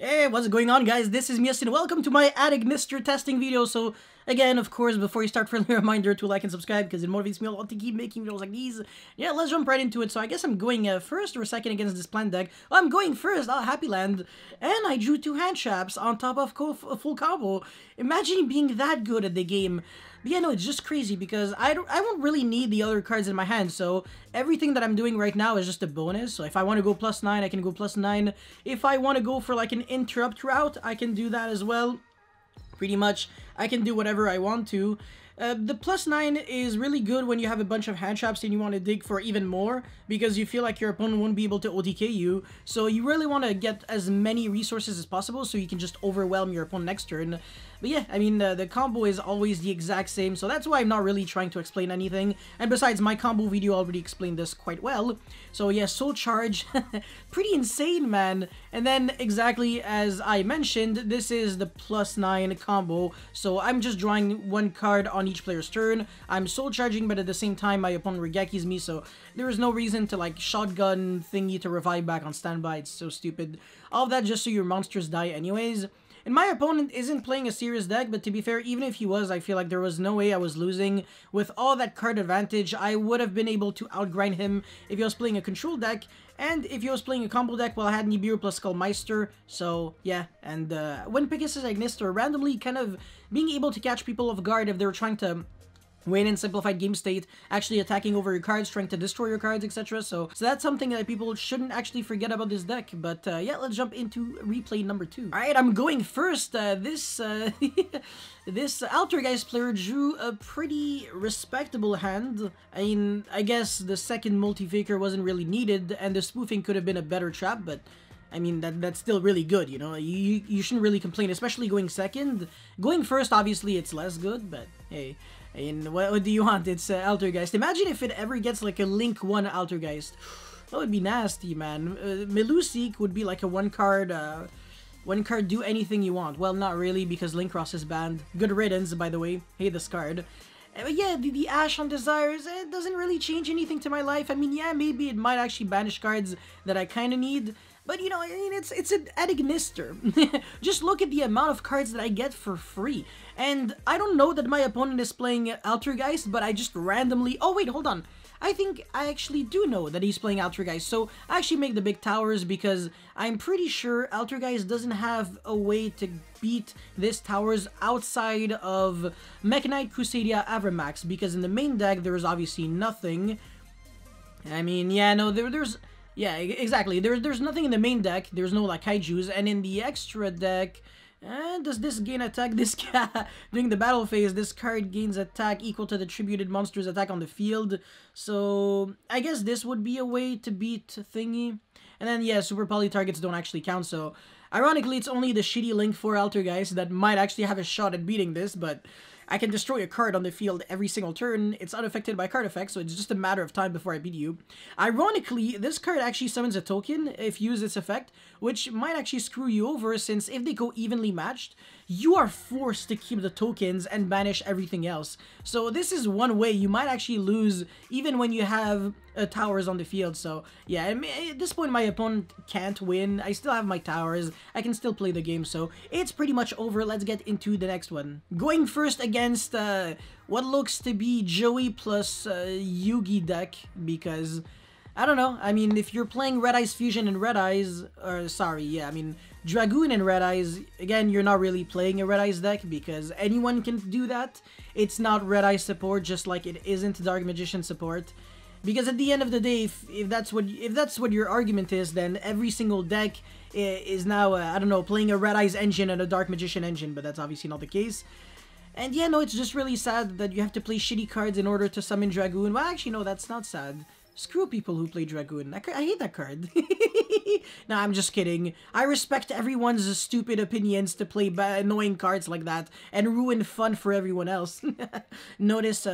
Hey, what's going on, guys? This is Mias and welcome to my Adagnister testing video. So, again, of course, before you start, friendly reminder to like and subscribe because it motivates me a lot to keep making videos like these. Yeah, let's jump right into it. So, I guess I'm going first or second against this plant deck. Well, I'm going first. Oh, happy land. And I drew 2 hand traps on top of full combo. Imagine being that good at the game. But yeah, no, it's just crazy because I won't really need the other cards in my hand, so everything that I'm doing right now is just a bonus. So if I want to go +9, I can go +9. If I want to go for like an interrupt route, I can do that as well. Pretty much, I can do whatever I want to. The +9 is really good when you have a bunch of hand traps and you want to dig for even more because you feel like your opponent won't be able to OTK you. So you really want to get as many resources as possible so you can just overwhelm your opponent next turn. But yeah, I mean, the combo is always the exact same, so that's why I'm not really trying to explain anything. And besides, my combo video already explained this quite well. So yeah, Soul Charge, pretty insane, man. And then, exactly as I mentioned, this is the +9 combo. So I'm just drawing 1 card on each player's turn. I'm Soul Charging, but at the same time, my opponent Regekis me, so there is no reason to, like, shotgun thingy to revive back on standby. It's so stupid. All of that just so your monsters die anyways. And my opponent isn't playing a serious deck, but to be fair, even if he was, I feel like there was no way I was losing. With all that card advantage, I would have been able to outgrind him if he was playing a control deck, and if he was playing a combo deck, well, I had Nibiru plus Skullmeister, so yeah. And when Pegasus Agnister randomly kind of being able to catch people off guard if they were trying to win in simplified game state, actually attacking over your cards, trying to destroy your cards, etc. So that's something that people shouldn't actually forget about this deck. But yeah, let's jump into replay number 2. Alright, I'm going first. This Altergeist player drew a pretty respectable hand. I mean, I guess the second multi-faker wasn't really needed, and the spoofing could have been a better trap, but I mean, that's still really good, you know? You shouldn't really complain, especially going second. Going first, obviously, it's less good, but hey. And what do you want? It's Altergeist. Imagine if it ever gets like a Link 1 Altergeist. That would be nasty, man. Melusik would be like a one card do anything you want. Well, not really, because Link Cross is banned. Good riddance, by the way. Hate this card. But yeah, the Ash on Desires, it doesn't really change anything to my life. I mean, yeah, maybe it might actually banish cards that I kind of need. But, you know, I mean, it's an Adagnister. Just look at the amount of cards that I get for free. And I don't know that my opponent is playing Altergeist, but I just randomly... Oh, wait, hold on. I think I actually do know that he's playing Altergeist. So I actually make the big towers because I'm pretty sure Altergeist doesn't have a way to beat this towers outside of Mechanite Crusadia Avramax, because in the main deck there's obviously nothing. I mean, yeah, no, there's... Yeah, exactly. There's nothing in the main deck. There's no, like, kaijus. And in the extra deck, does this gain attack? This during the battle phase, this card gains attack equal to the tributed monster's attack on the field. So, I guess this would be a way to beat thingy. And then, yeah, super poly targets don't actually count, so... Ironically, it's only the shitty Link 4 Altergeist that might actually have a shot at beating this, but... I can destroy a card on the field every single turn. It's unaffected by card effects, so it's just a matter of time before I beat you. Ironically, this card actually summons a token if you use its effect, which might actually screw you over, since if they go evenly matched, you are forced to keep the tokens and banish everything else. So this is one way you might actually lose even when you have towers on the field. So yeah, I mean, at this point my opponent can't win. I still have my towers. I can still play the game, so it's pretty much over. Let's get into the next one. Going first against what looks to be Joey plus Yugi deck, because I don't know. I mean, if you're playing Red Eyes Fusion and Red Eyes, or sorry, yeah, I mean Dragoon and Red Eyes, again, you're not really playing a Red Eyes deck because anyone can do that. It's not Red Eyes support, just like it isn't Dark Magician support. Because at the end of the day, if that's what your argument is, then every single deck is now, I don't know, playing a Red Eyes engine and a Dark Magician engine, but that's obviously not the case. And yeah, no, it's just really sad that you have to play shitty cards in order to summon Dragoon. Well, actually, no, that's not sad. Screw people who play Dragoon. I hate that card. Nah, I'm just kidding. I respect everyone's stupid opinions to play annoying cards like that and ruin fun for everyone else. Notice,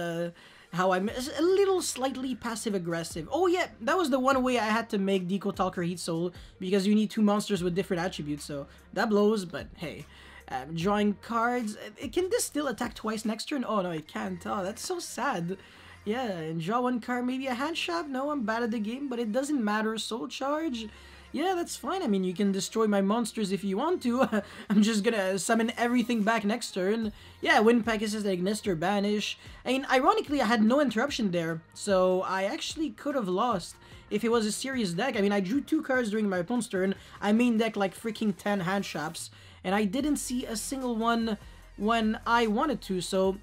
how I'm a little slightly passive-aggressive. Oh yeah, that was the one way I had to make Deco Talker Heat Soul, because you need 2 monsters with different attributes, so that blows, but hey. Drawing cards. Can this still attack twice next turn? Oh no, it can't. Oh, that's so sad. Yeah, and draw 1 card, maybe a hand shot. No, I'm bad at the game, but it doesn't matter. Soul Charge. yeah, that's fine. I mean, you can destroy my monsters if you want to. I'm just gonna summon everything back next turn. Yeah, Wind Pegasus, Ignister, Banish. I mean, ironically, I had no interruption there, so I actually could have lost if it was a serious deck. I mean, I drew 2 cards during my opponent's turn. I main deck like freaking 10 hand traps, and I didn't see a single one when I wanted to, so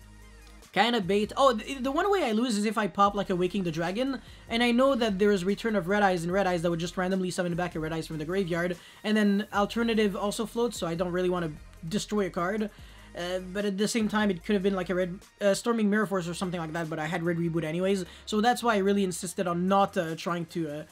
kind of bait. Oh, the one way I lose is if I pop like a Waking the Dragon, and I know that there is Return of Red Eyes and Red Eyes that would just randomly summon back a Red Eyes from the graveyard, and then Alternative also floats, so I don't really want to destroy a card. But at the same time, it could have been like a red Storming Mirror Force or something like that, but I had Red Reboot anyways, so that's why I really insisted on not trying to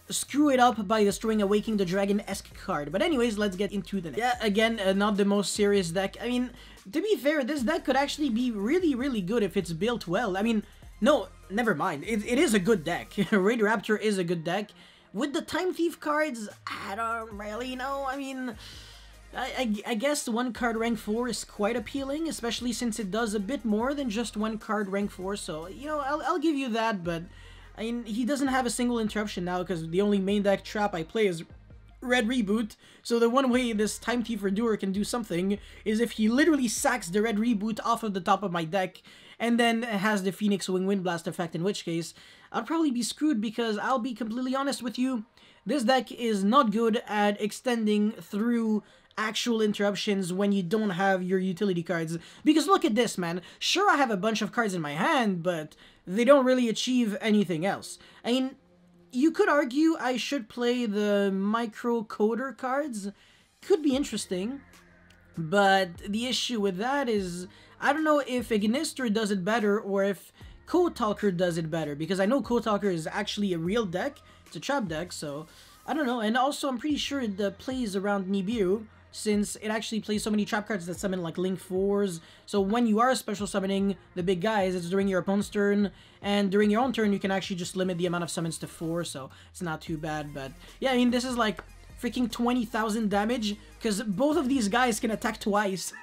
screw it up by destroying a Waking the Dragon-esque card. But anyways, let's get into the next. Yeah, again, not the most serious deck. I mean, to be fair, this deck could actually be really, really good if it's built well. I mean, no, never mind. It is a good deck. Raid Raptor is a good deck. With the Time Thief cards, I don't really know. I mean, I guess 1 card rank 4 is quite appealing, especially since it does a bit more than just 1 card rank 4. So, you know, I'll give you that, but I mean, he doesn't have a single interruption now because the only main deck trap I play is Red Reboot. So the one way this Time Thief Redoer can do something is if he literally sacks the Red Reboot off of the top of my deck and then has the Phoenix Wing Wind Blast effect, in which case I'll probably be screwed because I'll be completely honest with you, this deck is not good at extending through actual interruptions when you don't have your utility cards. Because look at this, man. Sure, I have a bunch of cards in my hand, but they don't really achieve anything else. I mean, you could argue I should play the microcoder cards. Could be interesting. But the issue with that is, I don't know if Ignister does it better or if Code Talker does it better. Because I know Code Talker is actually a real deck. It's a trap deck, so I don't know. And also, I'm pretty sure it plays around Nibiru, since it actually plays so many trap cards that summon like Link 4s. So when you are special summoning the big guys, it's during your opponent's turn, and during your own turn you can actually just limit the amount of summons to 4, so it's not too bad. But yeah, I mean, this is like freaking 20,000 damage, because both of these guys can attack twice.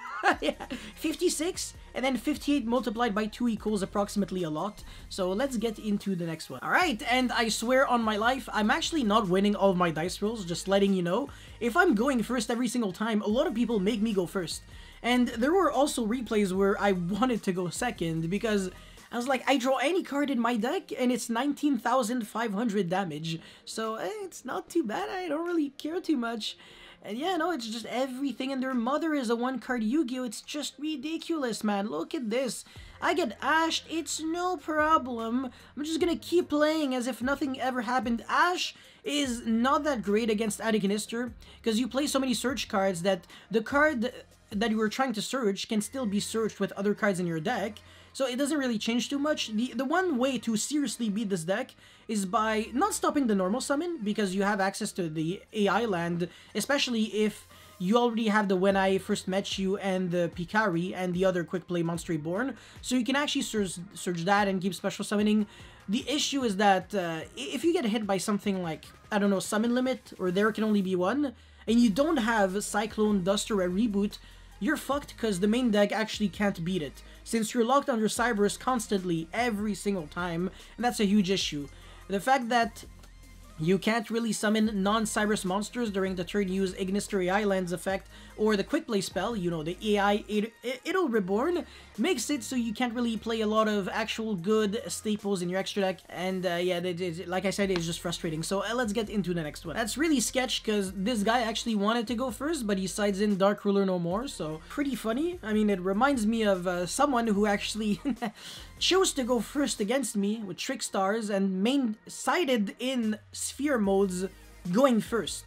Yeah, 56 and then 58 multiplied by 2 equals approximately a lot. So let's get into the next one. Alright, and I swear on my life, I'm actually not winning all of my dice rolls, just letting you know. If I'm going first every single time, a lot of people make me go first. And there were also replays where I wanted to go second, because I was like, I draw any card in my deck, and it's 19,500 damage. So it's not too bad, I don't really care too much. And yeah, no, it's just everything and their mother is a 1-card Yu-Gi-Oh! It's just ridiculous, man. Look at this. I get ashed, it's no problem. I'm just gonna keep playing as if nothing ever happened. Ash is not that great against Ignister, because you play so many search cards that the card that you were trying to search can still be searched with other cards in your deck. So it doesn't really change too much. The one way to seriously beat this deck is by not stopping the normal summon, because you have access to the AI land, especially if you already have the When I First Met You and the Picari and the other quick play Monster Reborn. So you can actually search that and keep special summoning. The issue is that if you get hit by something like, I don't know, Summon Limit, or There Can Only Be One, and you don't have Cyclone, Duster, or Reboot, you're fucked because the main deck actually can't beat it, since you're locked under Cyberse constantly every single time, and that's a huge issue. The fact that you can't really summon non-Cyberse monsters during the turn you use Ignister AI Lands effect or the quick play spell, you know, the AI Idle Reborn, makes it so you can't really play a lot of actual good staples in your extra deck, and yeah, like I said, it's just frustrating. So let's get into the next one. That's really sketch because this guy actually wanted to go first, but he sides in Dark Ruler no more, so pretty funny. I mean, it reminds me of someone who actually chose to go first against me with Trick Stars and sided in Sphere modes going first.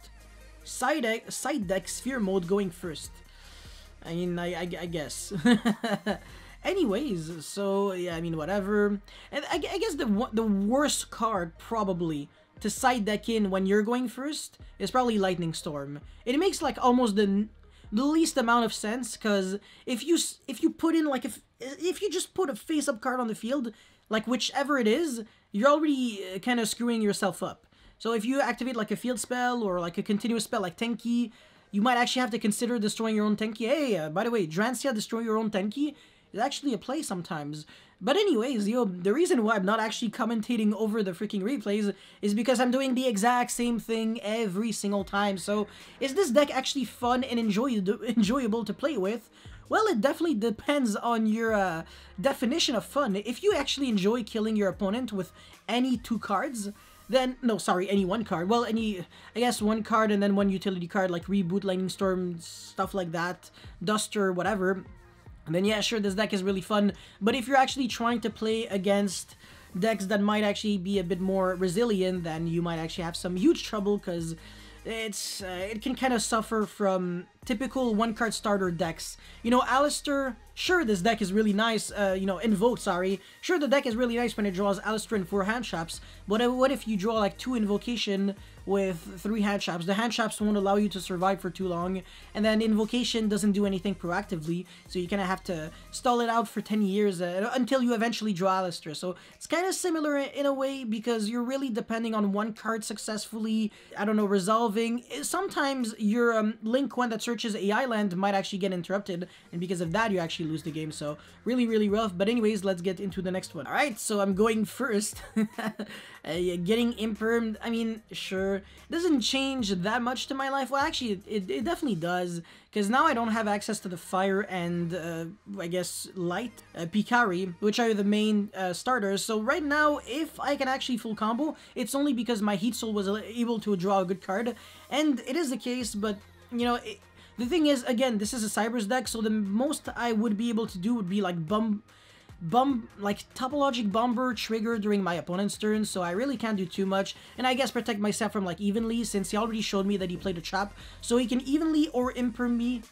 Side deck Sphere mode going first. I mean, I guess. Anyways, so yeah, I mean, whatever. And I guess the worst card probably to side deck in when you're going first is probably Lightning Storm. It makes like almost the least amount of sense, because if you put in like if you just put a face-up card on the field, like whichever it is, you're already kind of screwing yourself up. So if you activate like a field spell or like a continuous spell like Tenki, you might actually have to consider destroying your own Tenki. Hey, by the way, Drancia, destroy your own Tenki is actually a play sometimes. But anyways, yo, the reason why I'm not actually commentating over the freaking replays is because I'm doing the exact same thing every single time. So, is this deck actually fun and enjoyable to play with? Well, it definitely depends on your definition of fun. If you actually enjoy killing your opponent with any 2 cards, then, no, sorry, any 1 card. Well, I guess 1 card and then 1 utility card like Reboot, Lightning Storm, stuff like that, Duster, whatever. And then yeah, sure, this deck is really fun, but if you're actually trying to play against decks that might actually be a bit more resilient, then you might actually have some huge trouble, because it can kind of suffer from typical 1-card starter decks. You know, Alistair, sure, this deck is really nice, Invoke, sorry. Sure, the deck is really nice when it draws Alistair and 4 hand traps, but what if you draw like 2 Invocation with 3 hand traps? The hand traps won't allow you to survive for too long, and then Invocation doesn't do anything proactively, so you kind of have to stall it out for 10 years until you eventually draw Alistair. So it's kind of similar in a way, because you're really depending on 1 card successfully, I don't know, resolving. Sometimes your Link one that searches AI land might actually get interrupted, and because of that you actually lose the game. So really, really rough. But anyways, let's get into the next one. Alright, so I'm going first. Getting impermed, I mean, sure, it doesn't change that much to my life. Well, actually, it definitely does, because now I don't have access to the fire and, I guess, light, Picari, which are the main starters. So right now, if I can actually full combo, it's only because my Heat Soul was able to draw a good card, and it is the case, but, you know, the thing is, again, this is a Cyberse deck, so the most I would be able to do would be like like Topologic Bomber trigger during my opponent's turn, so I really can't do too much, and I guess protect myself from like evenly, since he already showed me that he played a trap, so he can evenly or imperm me.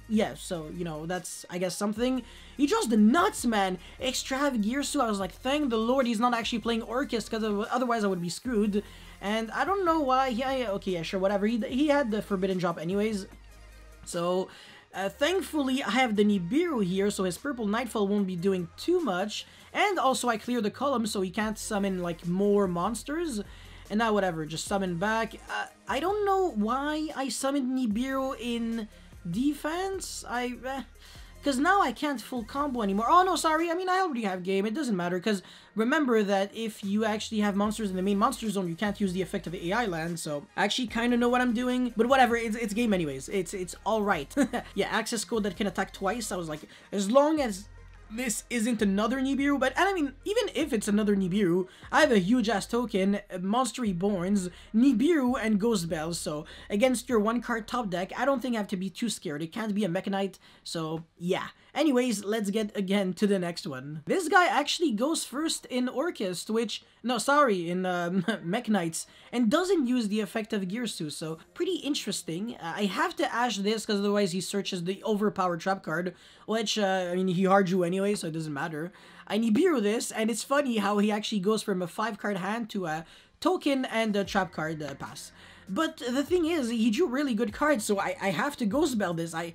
Yeah, so, you know, that's, I guess, something. He draws the nuts, man! Extravagirsu, I was like, thank the Lord he's not actually playing Orcust, because otherwise I would be screwed, and I don't know why. Yeah, okay, yeah, sure, whatever, he had the Forbidden Drop anyways, so thankfully, I have the Nibiru here, so his Purple Nightfall won't be doing too much. And also, I clear the column, so he can't summon, like, more monsters. And now, whatever, just summon back. I don't know why I summoned Nibiru in defense. Because now I can't full combo anymore. Oh, no, sorry. I mean, I already have game. It doesn't matter, because remember that if you actually have monsters in the main monster zone, you can't use the effect of the AI land, so I actually kind of know what I'm doing. But whatever, it's game anyways. It's alright. Yeah, access code that can attack twice. I was like, as long as this isn't another Nibiru, but, and I mean, even if it's another Nibiru, I have a huge-ass token, Monster Reborns, Nibiru, and Ghost Bells, so against your 1-card top deck, I don't think I have to be too scared. It can't be a Mechanite, so yeah. Anyways, let's get again to the next one. This guy actually goes first in Orcust, which, no, sorry, in Mechanites, and doesn't use the effect of Girsu, so pretty interesting. I have to Ash this, because otherwise he searches the overpowered trap card, which, I mean, he hard drew anyway, so it doesn't matter. I Nibiru this, and it's funny how he actually goes from a 5-card hand to a token and a trap card pass. But the thing is, he drew really good cards, so I have to Ghost Bell this. I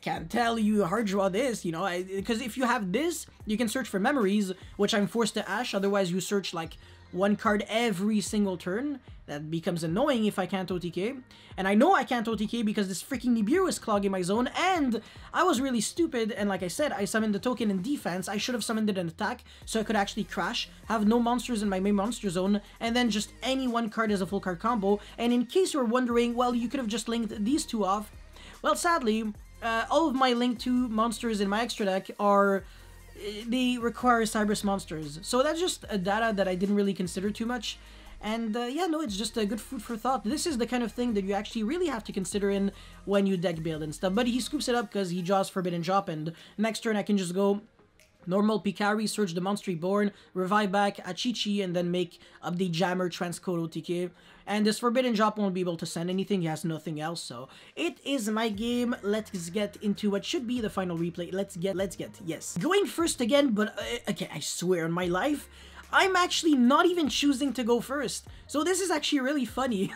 can't tell you hard draw this, you know, because if you have this, you can search for memories, which I'm forced to Ash, otherwise you search like 1 card every single turn. That becomes annoying if I can't OTK, and I know I can't OTK because this freaking Nibiru is clogging my zone, and I was really stupid, and like I said, I summoned the token in defense. I should have summoned it in attack, so I could actually crash, have no monsters in my main monster zone, and then just any 1 card as a full card combo. And in case you were wondering, well, you could have just linked these 2 off. Well, sadly, all of my Link 2 monsters in my extra deck they require Cyberse monsters. So that's just a data that I didn't really consider too much. And yeah, no, it's just a good food for thought. This is the kind of thing that you actually really have to consider in when you deck build and stuff. But he scoops it up because he draws Forbidden Drop, and next turn I can just go normal Picari, search the Monster Reborn, revive back Achichi, and then make up the Jammer Transcode OTK. And this Forbidden Drop won't be able to send anything, he has nothing else, so it is my game. Let's get into what should be the final replay. Let's get, yes. Going first again, but okay, I swear on my life, I'm actually not even choosing to go first. So this is actually really funny.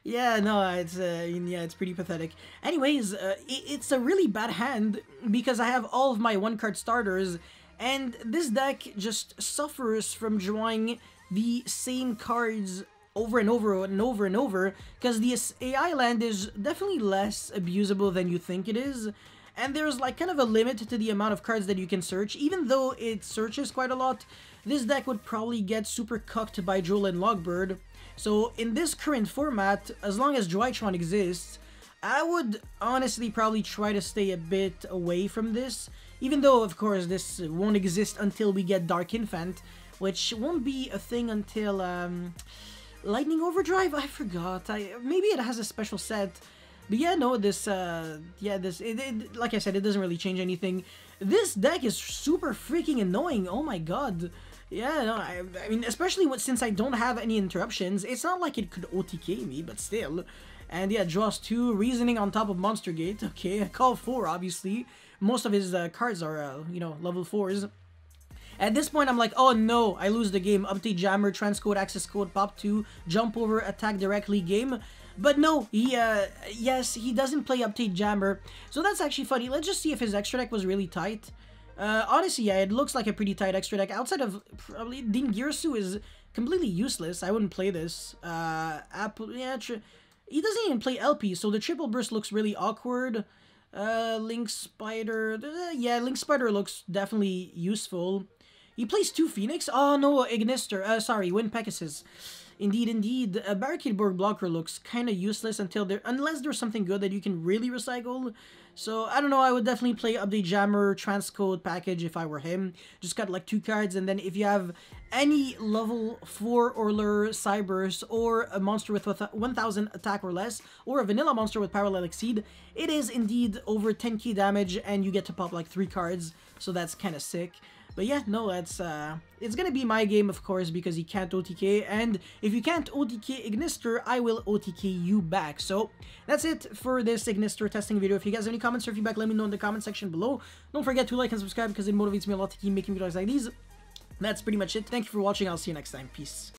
Yeah, no, it's pretty pathetic. Anyways, it's a really bad hand because I have all of my 1-card starters, and this deck just suffers from drawing the same cards over and over and over and over, because the AI land is definitely less abusable than you think it is. and there's like kind of a limit to the amount of cards that you can search. Even though it searches quite a lot, this deck would probably get super cucked by Droll and Logbird. So in this current format, as long as Joytron exists, I would honestly probably try to stay a bit away from this, even though of course this won't exist until we get Dark Infant, which won't be a thing until Lightning Overdrive. I forgot. Maybe it has a special set. But yeah, no, this like I said, it doesn't really change anything. This deck is super freaking annoying. Oh my god. Yeah, no, I mean, especially since I don't have any interruptions, it's not like it could OTK me, but still. And yeah, draws 2, Reasoning on top of Monster Gate. Okay, call 4, obviously. Most of his cards are, you know, level 4s. At this point, I'm like, oh no, I lose the game. Update Jammer, Transcode, Access Code, Pop 2, Jump Over, Attack Directly game. But no, yes, he doesn't play Update Jammer. So that's actually funny. Let's just see if his extra deck was really tight. Honestly, yeah, it looks like a pretty tight extra deck. Outside of probably Dingirsu is completely useless. I wouldn't play this. Apple, yeah, he doesn't even play LP, so the triple burst looks really awkward. Link Spider, yeah, Link Spider looks definitely useful. He plays 2 Phoenix. Oh no, Ignister. Sorry, Wind Pegasus. Indeed. Barricadeborg Blocker looks kind of useless unless there's something good that you can really recycle. So, I don't know, I would definitely play Update Jammer, Transcode package if I were him. Just got like 2 cards, and then if you have any level 4 or lower Cyberse, or a monster with 1000 attack or less, or a vanilla monster with Parallel Exceed, it is indeed over 10k damage, and you get to pop like 3 cards, so that's kind of sick. But yeah, no, that's, it's gonna be my game, of course, because he can't OTK, and if you can't OTK Ignister, I will OTK you back. So, that's it for this Ignister testing video. If you guys have any comments or feedback, let me know in the comment section below. Don't forget to like and subscribe, because it motivates me a lot to keep making videos like these. That's pretty much it. Thank you for watching. I'll see you next time. Peace.